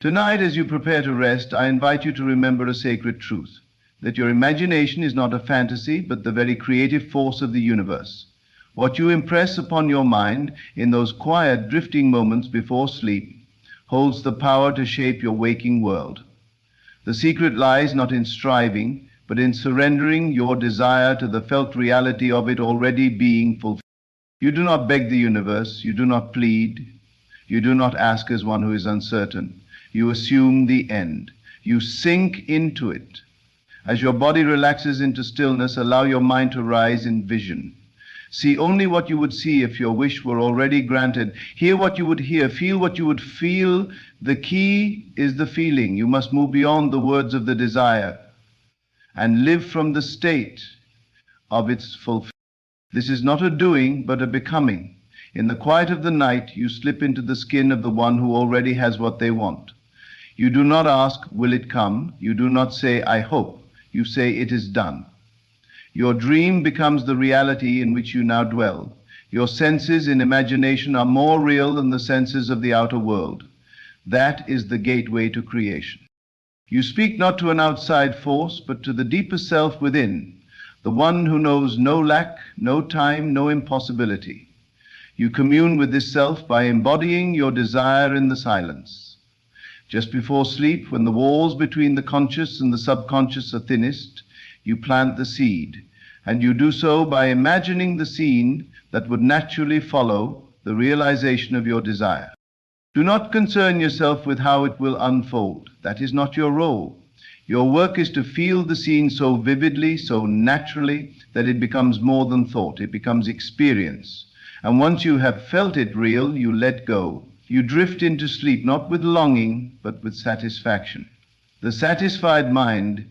Tonight, as you prepare to rest, I invite you to remember a sacred truth, that your imagination is not a fantasy, but the very creative force of the universe. What you impress upon your mind in those quiet, drifting moments before sleep holds the power to shape your waking world. The secret lies not in striving, but in surrendering your desire to the felt reality of it already being fulfilled. You do not beg the universe, you do not plead, you do not ask as one who is uncertain. You assume the end. You sink into it. As your body relaxes into stillness, allow your mind to rise in vision. See only what you would see if your wish were already granted. Hear what you would hear. Feel what you would feel. The key is the feeling. You must move beyond the words of the desire and live from the state of its fulfillment. This is not a doing, but a becoming. In the quiet of the night, you slip into the skin of the one who already has what they want. You do not ask, will it come? You do not say, I hope. You say, it is done. Your dream becomes the reality in which you now dwell. Your senses in imagination are more real than the senses of the outer world. That is the gateway to creation. You speak not to an outside force, but to the deeper self within, the one who knows no lack, no time, no impossibility. You commune with this self by embodying your desire in the silence. Just before sleep, when the walls between the conscious and the subconscious are thinnest, you plant the seed, and you do so by imagining the scene that would naturally follow the realization of your desire. Do not concern yourself with how it will unfold. That is not your role. Your work is to feel the scene so vividly, so naturally, that it becomes more than thought. It becomes experience. And once you have felt it real, you let go. You drift into sleep, not with longing, but with satisfaction. The satisfied mind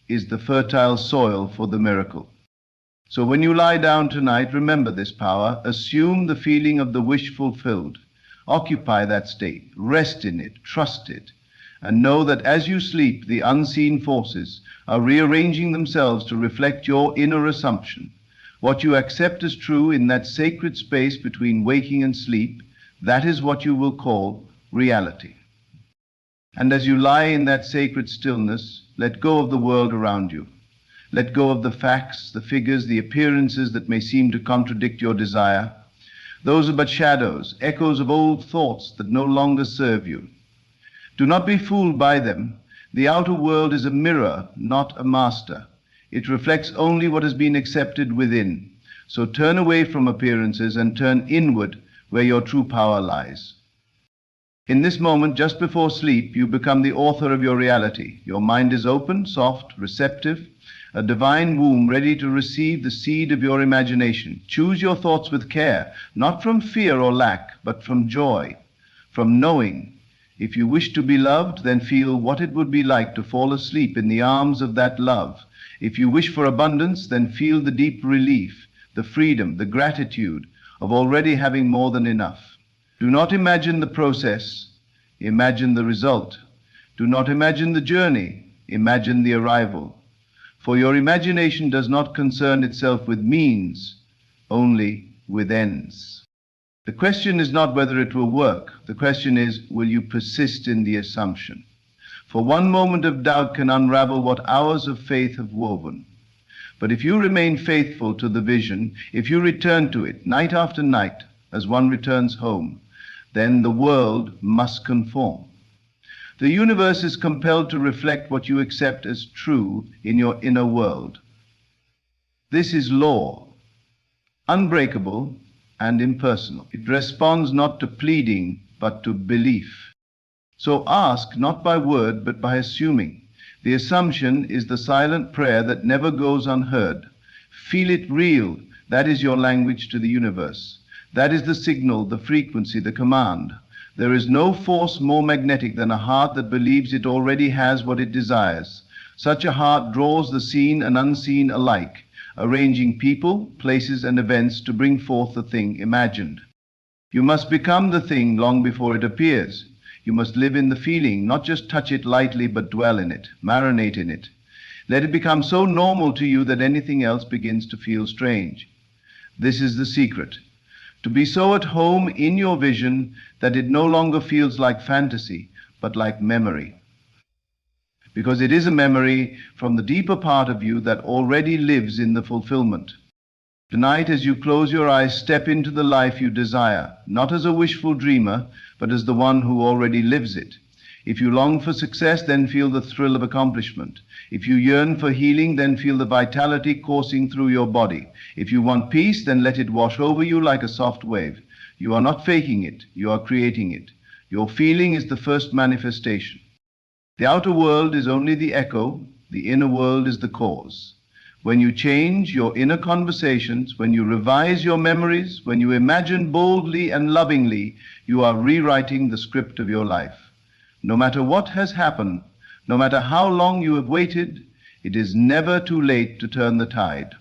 is the fertile soil for the miracle. So when you lie down tonight, remember this power. Assume the feeling of the wish fulfilled. Occupy that state. Rest in it. Trust it. And know that as you sleep, the unseen forces are rearranging themselves to reflect your inner assumption. What you accept as true in that sacred space between waking and sleep, that is what you will call reality. And as you lie in that sacred stillness, let go of the world around you. Let go of the facts, the figures, the appearances that may seem to contradict your desire. Those are but shadows, echoes of old thoughts that no longer serve you. Do not be fooled by them. The outer world is a mirror, not a master. It reflects only what has been accepted within. So turn away from appearances and turn inward, where your true power lies. In this moment, just before sleep, you become the author of your reality. Your mind is open, soft, receptive, a divine womb ready to receive the seed of your imagination. Choose your thoughts with care, not from fear or lack, but from joy, from knowing. If you wish to be loved, then feel what it would be like to fall asleep in the arms of that love. If you wish for abundance, then feel the deep relief, the freedom, the gratitude of already having more than enough. Do not imagine the process, imagine the result. Do not imagine the journey, imagine the arrival. For your imagination does not concern itself with means, only with ends. The question is not whether it will work. The question is, will you persist in the assumption? For one moment of doubt can unravel what hours of faith have woven. But if you remain faithful to the vision, if you return to it night after night as one returns home, then the world must conform. The universe is compelled to reflect what you accept as true in your inner world. This is law, unbreakable and impersonal. It responds not to pleading, but to belief. So ask not by word, but by assuming. The assumption is the silent prayer that never goes unheard. Feel it real. That is your language to the universe. That is the signal, the frequency, the command. There is no force more magnetic than a heart that believes it already has what it desires. Such a heart draws the seen and unseen alike, arranging people, places, and events to bring forth the thing imagined. You must become the thing long before it appears. You must live in the feeling, not just touch it lightly, but dwell in it, marinate in it. Let it become so normal to you that anything else begins to feel strange. This is the secret. To be so at home in your vision that it no longer feels like fantasy, but like memory. Because it is a memory from the deeper part of you that already lives in the fulfillment. Tonight, as you close your eyes, step into the life you desire, not as a wishful dreamer, but as the one who already lives it. If you long for success, then feel the thrill of accomplishment. If you yearn for healing, then feel the vitality coursing through your body. If you want peace, then let it wash over you like a soft wave. You are not faking it, you are creating it. Your feeling is the first manifestation. The outer world is only the echo, the inner world is the cause. When you change your inner conversations, when you revise your memories, when you imagine boldly and lovingly, you are rewriting the script of your life. No matter what has happened, no matter how long you have waited, it is never too late to turn the tide.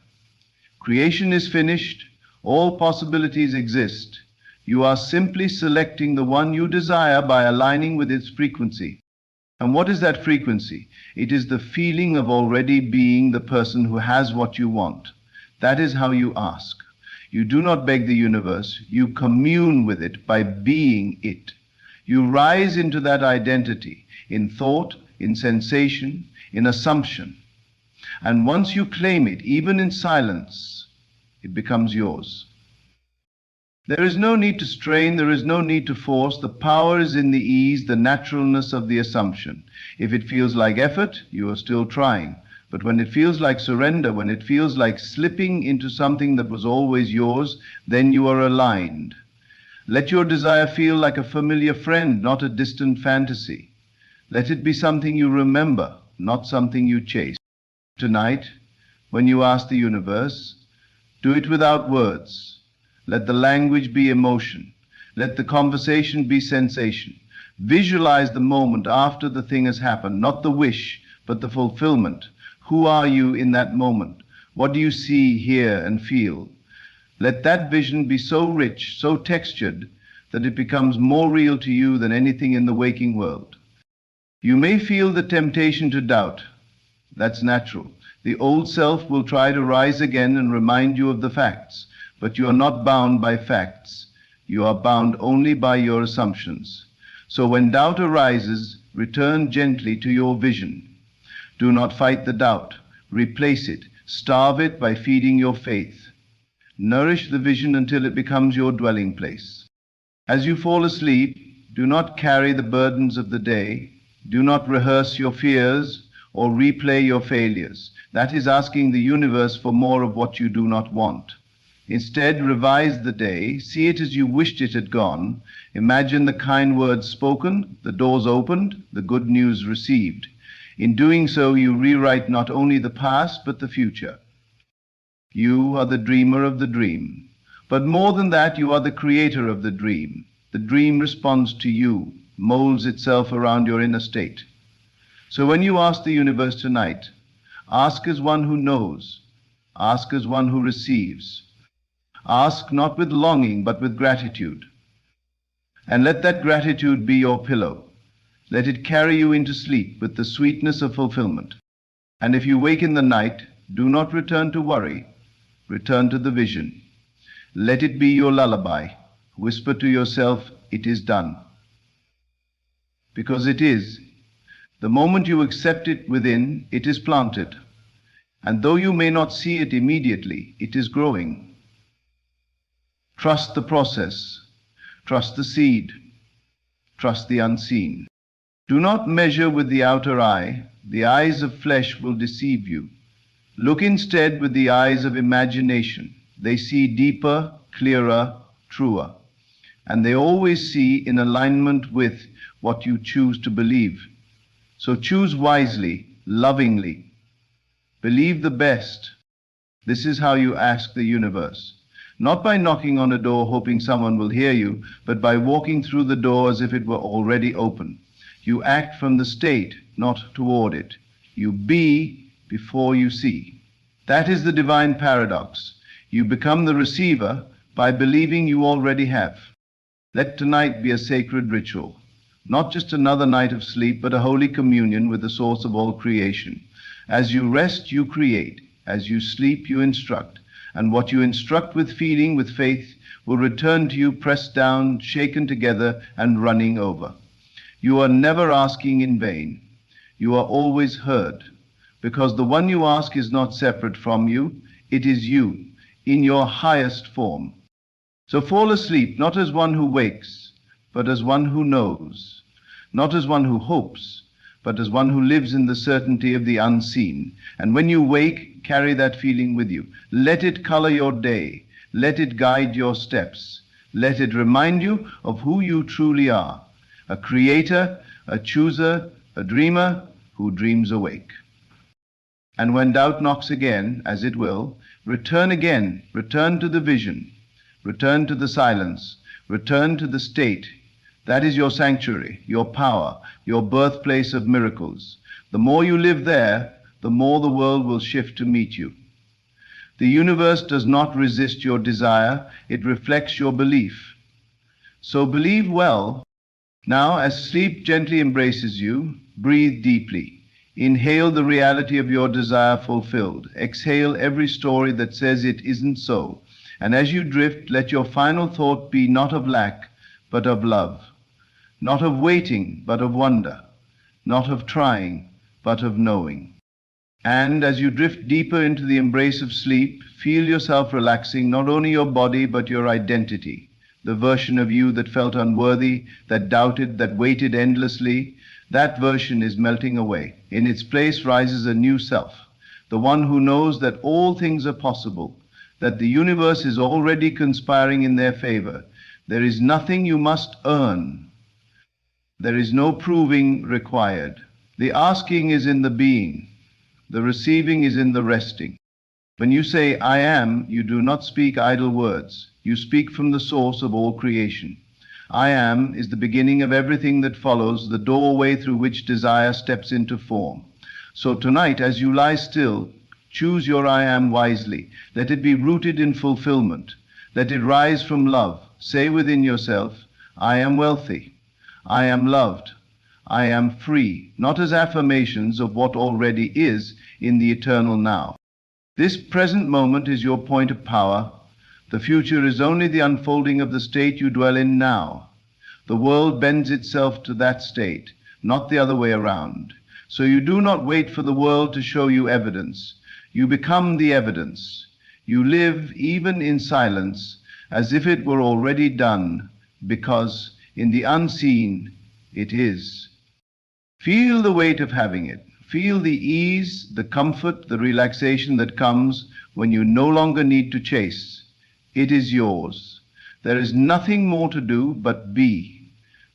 Creation is finished, all possibilities exist. You are simply selecting the one you desire by aligning with its frequency. And what is that frequency? It is the feeling of already being the person who has what you want. That is how you ask. You do not beg the universe, you commune with it by being it. You rise into that identity in thought, in sensation, in assumption. And once you claim it, even in silence, it becomes yours. There is no need to strain, there is no need to force. The power is in the ease, the naturalness of the assumption. If it feels like effort, you are still trying. But when it feels like surrender, when it feels like slipping into something that was always yours, then you are aligned. Let your desire feel like a familiar friend, not a distant fantasy. Let it be something you remember, not something you chase. Tonight, when you ask the universe, do it without words. Let the language be emotion. Let the conversation be sensation. Visualize the moment after the thing has happened, not the wish, but the fulfillment. Who are you in that moment? What do you see, hear, and feel? Let that vision be so rich, so textured, that it becomes more real to you than anything in the waking world. You may feel the temptation to doubt. That's natural. The old self will try to rise again and remind you of the facts. But you are not bound by facts. You are bound only by your assumptions. So when doubt arises, return gently to your vision. Do not fight the doubt. Replace it. Starve it by feeding your faith. Nourish the vision until it becomes your dwelling place. As you fall asleep, do not carry the burdens of the day. Do not rehearse your fears or replay your failures. That is asking the universe for more of what you do not want. Instead, revise the day, see it as you wished it had gone, imagine the kind words spoken, the doors opened, the good news received. In doing so, you rewrite not only the past, but the future. You are the dreamer of the dream. But more than that, you are the creator of the dream. The dream responds to you, molds itself around your inner state. So when you ask the universe tonight, ask as one who knows, ask as one who receives. Ask not with longing, but with gratitude. And let that gratitude be your pillow. Let it carry you into sleep with the sweetness of fulfillment. And if you wake in the night, do not return to worry. Return to the vision. Let it be your lullaby. Whisper to yourself, it is done. Because it is. The moment you accept it within, it is planted. And though you may not see it immediately, it is growing. Trust the process. Trust the seed. Trust the unseen. Do not measure with the outer eye. The eyes of flesh will deceive you. Look instead with the eyes of imagination. They see deeper, clearer, truer. And they always see in alignment with what you choose to believe. So choose wisely, lovingly. Believe the best. This is how you ask the universe. Not by knocking on a door hoping someone will hear you, but by walking through the door as if it were already open. You act from the state, not toward it. You be before you see. That is the divine paradox. You become the receiver by believing you already have. Let tonight be a sacred ritual, not just another night of sleep, but a holy communion with the source of all creation. As you rest, you create. As you sleep, you instruct. And what you instruct with feeling, with faith, will return to you pressed down, shaken together, and running over. You are never asking in vain. You are always heard, because the one you ask is not separate from you, it is you, in your highest form. So fall asleep, not as one who wakes, but as one who knows, not as one who hopes, but as one who lives in the certainty of the unseen. And when you wake, carry that feeling with you. Let it color your day. Let it guide your steps. Let it remind you of who you truly are, a creator, a chooser, a dreamer who dreams awake. And when doubt knocks again, as it will, return again, return to the vision, return to the silence, return to the state. That is your sanctuary, your power, your birthplace of miracles. The more you live there, the more the world will shift to meet you. The universe does not resist your desire, it reflects your belief. So believe well. Now, as sleep gently embraces you, breathe deeply. Inhale the reality of your desire fulfilled. Exhale every story that says it isn't so. And as you drift, let your final thought be not of lack, but of love. Not of waiting, but of wonder. Not of trying, but of knowing. And as you drift deeper into the embrace of sleep, feel yourself relaxing not only your body, but your identity. The version of you that felt unworthy, that doubted, that waited endlessly, that version is melting away. In its place rises a new self, the one who knows that all things are possible, that the universe is already conspiring in their favor. There is nothing you must earn. There is no proving required. The asking is in the being. The receiving is in the resting. When you say, I am, you do not speak idle words. You speak from the source of all creation. I am is the beginning of everything that follows, the doorway through which desire steps into form. So tonight, as you lie still, choose your I am wisely. Let it be rooted in fulfillment. Let it rise from love. Say within yourself, I am wealthy. I am loved. I am free, not as affirmations of what already is in the eternal now. This present moment is your point of power. The future is only the unfolding of the state you dwell in now. The world bends itself to that state, not the other way around. So you do not wait for the world to show you evidence. You become the evidence. You live even in silence as if it were already done, because in the unseen it is. Feel the weight of having it. Feel the ease, the comfort, the relaxation that comes when you no longer need to chase. It is yours. There is nothing more to do but be.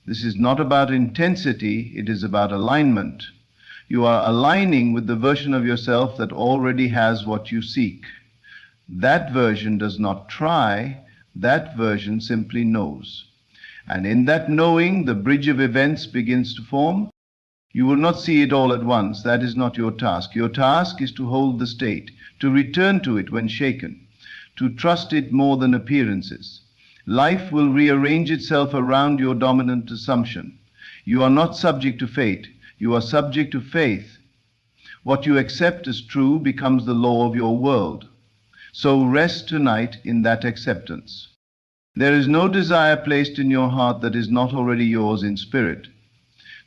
This is not about intensity, it is about alignment. You are aligning with the version of yourself that already has what you seek. That version does not try, that version simply knows. And in that knowing, the bridge of events begins to form. You will not see it all at once. That is not your task. Your task is to hold the state, to return to it when shaken, to trust it more than appearances. Life will rearrange itself around your dominant assumption. You are not subject to fate. You are subject to faith. What you accept as true becomes the law of your world. So rest tonight in that acceptance. There is no desire placed in your heart that is not already yours in spirit.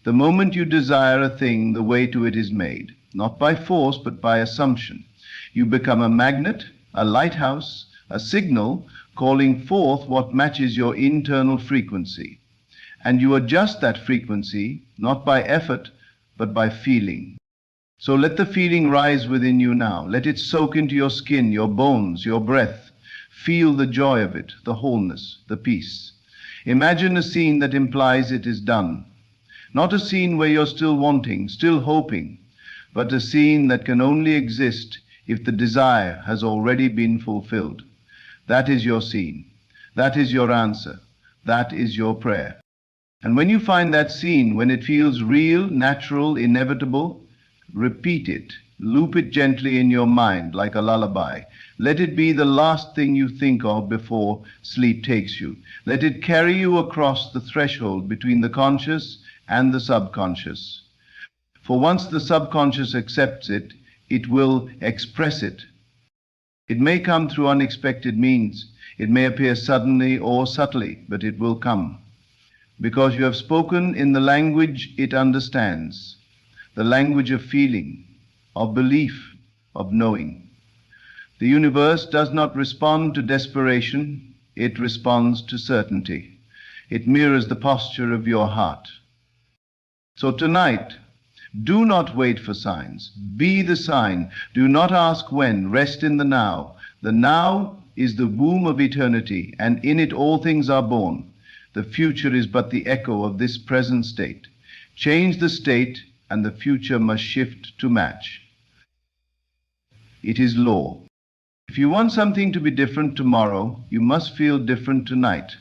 The moment you desire a thing, the way to it is made, not by force, but by assumption. You become a magnet, a lighthouse, a signal calling forth what matches your internal frequency. And you adjust that frequency, not by effort, but by feeling. So let the feeling rise within you now. Let it soak into your skin, your bones, your breath. Feel the joy of it, the wholeness, the peace. Imagine a scene that implies it is done. Not a scene where you're still wanting, still hoping, but a scene that can only exist if the desire has already been fulfilled. That is your scene. That is your answer. That is your prayer. And when you find that scene, when it feels real, natural, inevitable, repeat it. Loop it gently in your mind like a lullaby. Let it be the last thing you think of before sleep takes you. Let it carry you across the threshold between the conscious and the subconscious. For once the subconscious accepts it, it will express it. It may come through unexpected means. It may appear suddenly or subtly, but it will come. because you have spoken in the language it understands, the language of feeling, of belief, of knowing. The universe does not respond to desperation, it responds to certainty. It mirrors the posture of your heart. So tonight, do not wait for signs. Be the sign. Do not ask when. Rest in the now. The now is the womb of eternity, and in it all things are born. The future is but the echo of this present state. Change the state, and the future must shift to match. It is law. If you want something to be different tomorrow, you must feel different tonight.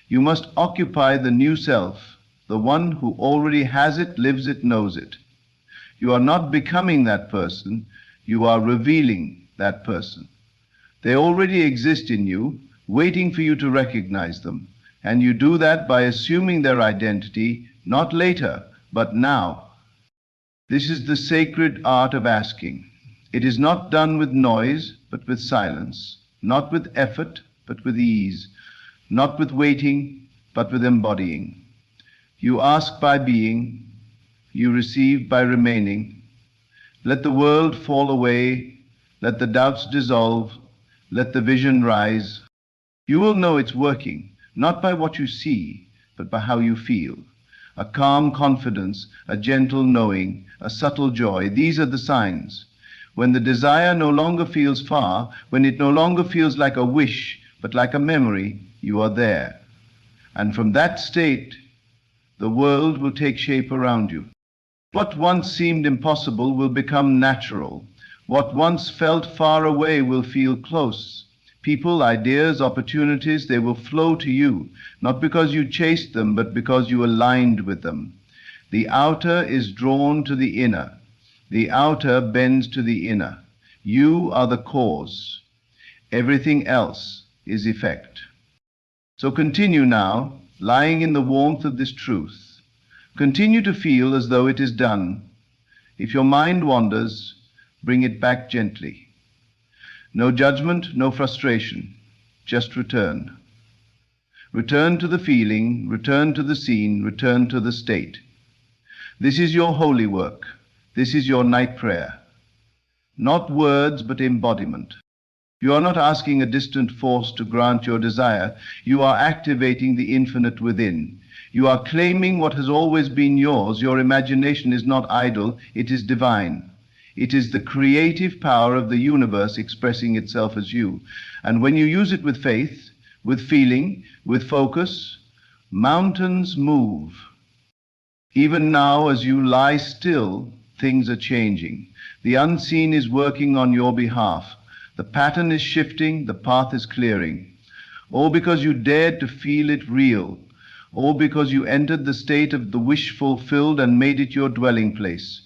You must occupy the new self, the one who already has it, lives it, knows it. You are not becoming that person, you are revealing that person. They already exist in you, waiting for you to recognize them, and you do that by assuming their identity, not later, but now. This is the sacred art of asking. It is not done with noise, but with silence, not with effort, but with ease, not with waiting, but with embodying. You ask by being, you receive by remaining. Let the world fall away, let the doubts dissolve, let the vision rise. You will know it's working, not by what you see, but by how you feel. A calm confidence, a gentle knowing, a subtle joy, these are the signs. When the desire no longer feels far, when it no longer feels like a wish, but like a memory, you are there. And from that state, the world will take shape around you. What once seemed impossible will become natural. What once felt far away will feel close. People, ideas, opportunities, they will flow to you, not because you chased them, but because you aligned with them. The outer is drawn to the inner. The outer bends to the inner. You are the cause. Everything else is effect. So continue now, lying in the warmth of this truth. Continue to feel as though it is done. If your mind wanders, bring it back gently. No judgment, no frustration, just return. Return to the feeling, return to the scene, return to the state. This is your holy work. This is your night prayer. Not words, but embodiment. You are not asking a distant force to grant your desire. You are activating the infinite within. You are claiming what has always been yours. Your imagination is not idle, it is divine. It is the creative power of the universe expressing itself as you. And when you use it with faith, with feeling, with focus, mountains move. Even now, as you lie still, things are changing. The unseen is working on your behalf. The pattern is shifting, the path is clearing. All because you dared to feel it real. All because you entered the state of the wish fulfilled and made it your dwelling place.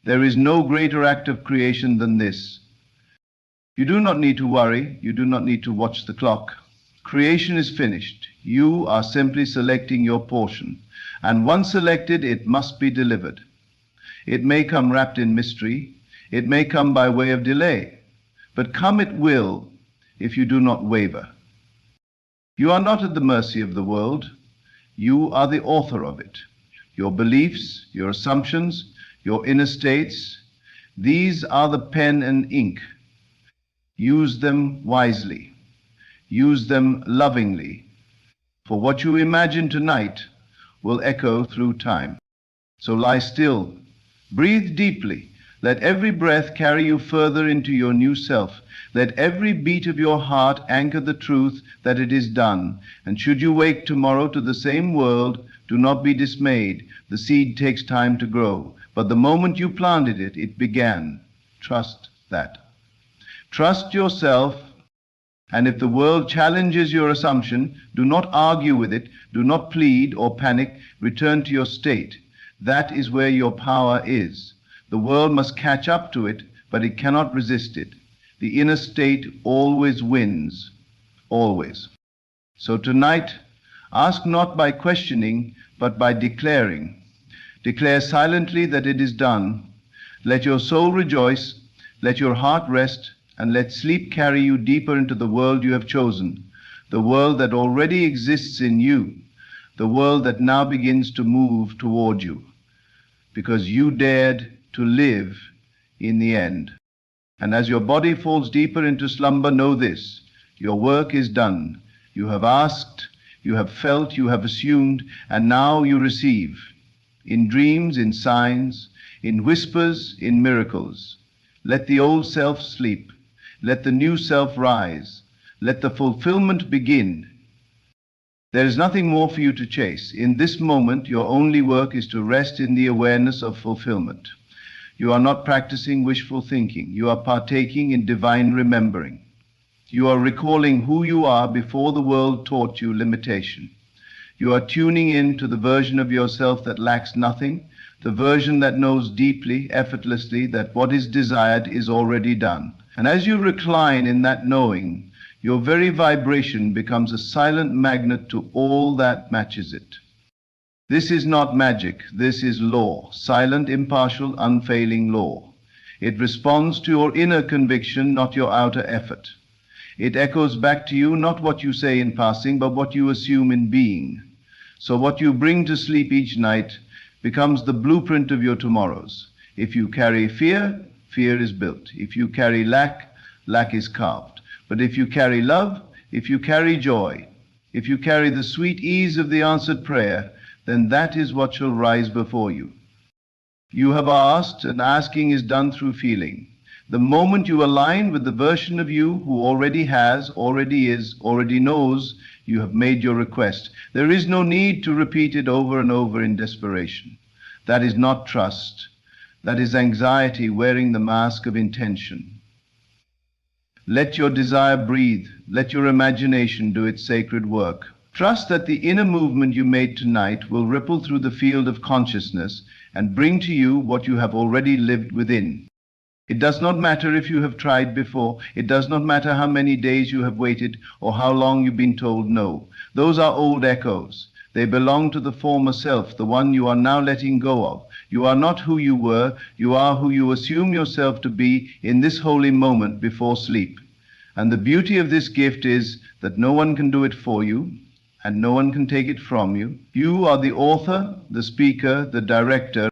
There is no greater act of creation than this. You do not need to worry. You do not need to watch the clock. Creation is finished. You are simply selecting your portion. And once selected, it must be delivered. It may come wrapped in mystery. It may come by way of delay. But come it will if you do not waver. You are not at the mercy of the world. You are the author of it. Your beliefs, your assumptions, your inner states, these are the pen and ink. Use them wisely. Use them lovingly. For what you imagine tonight will echo through time. So lie still. Breathe deeply. Let every breath carry you further into your new self. Let every beat of your heart anchor the truth that it is done. And should you wake tomorrow to the same world, do not be dismayed. The seed takes time to grow. But the moment you planted it, it began. Trust that. Trust yourself. And if the world challenges your assumption, do not argue with it. Do not plead or panic. Return to your state. That is where your power is. The world must catch up to it, but it cannot resist it. The inner state always wins, always. So tonight, ask not by questioning, but by declaring. Declare silently that it is done. Let your soul rejoice, let your heart rest, and let sleep carry you deeper into the world you have chosen, the world that already exists in you, the world that now begins to move toward you, because you dared to live in the end. And as your body falls deeper into slumber, know this: your work is done. You have asked, you have felt, you have assumed, and now you receive. In dreams, in signs, in whispers, in miracles. Let the old self sleep. Let the new self rise. Let the fulfillment begin. There is nothing more for you to chase. In this moment, your only work is to rest in the awareness of fulfillment. You are not practicing wishful thinking. You are partaking in divine remembering. You are recalling who you are before the world taught you limitation. You are tuning in to the version of yourself that lacks nothing, the version that knows deeply, effortlessly, that what is desired is already done. And as you recline in that knowing, your very vibration becomes a silent magnet to all that matches it. This is not magic, this is law, silent, impartial, unfailing law. It responds to your inner conviction, not your outer effort. It echoes back to you not what you say in passing, but what you assume in being. So what you bring to sleep each night becomes the blueprint of your tomorrows. If you carry fear, fear is built. If you carry lack, lack is carved. But if you carry love, if you carry joy, if you carry the sweet ease of the answered prayer, then that is what shall rise before you. You have asked, and asking is done through feeling. The moment you align with the version of you who already has, already is, already knows, you have made your request. There is no need to repeat it over and over in desperation. That is not trust. That is anxiety wearing the mask of intention. Let your desire breathe. Let your imagination do its sacred work. Trust that the inner movement you made tonight will ripple through the field of consciousness and bring to you what you have already lived within. It does not matter if you have tried before. It does not matter how many days you have waited or how long you've been told no. Those are old echoes. They belong to the former self, the one you are now letting go of. You are not who you were. You are who you assume yourself to be in this holy moment before sleep. And the beauty of this gift is that no one can do it for you, and no one can take it from you. You are the author, the speaker, the director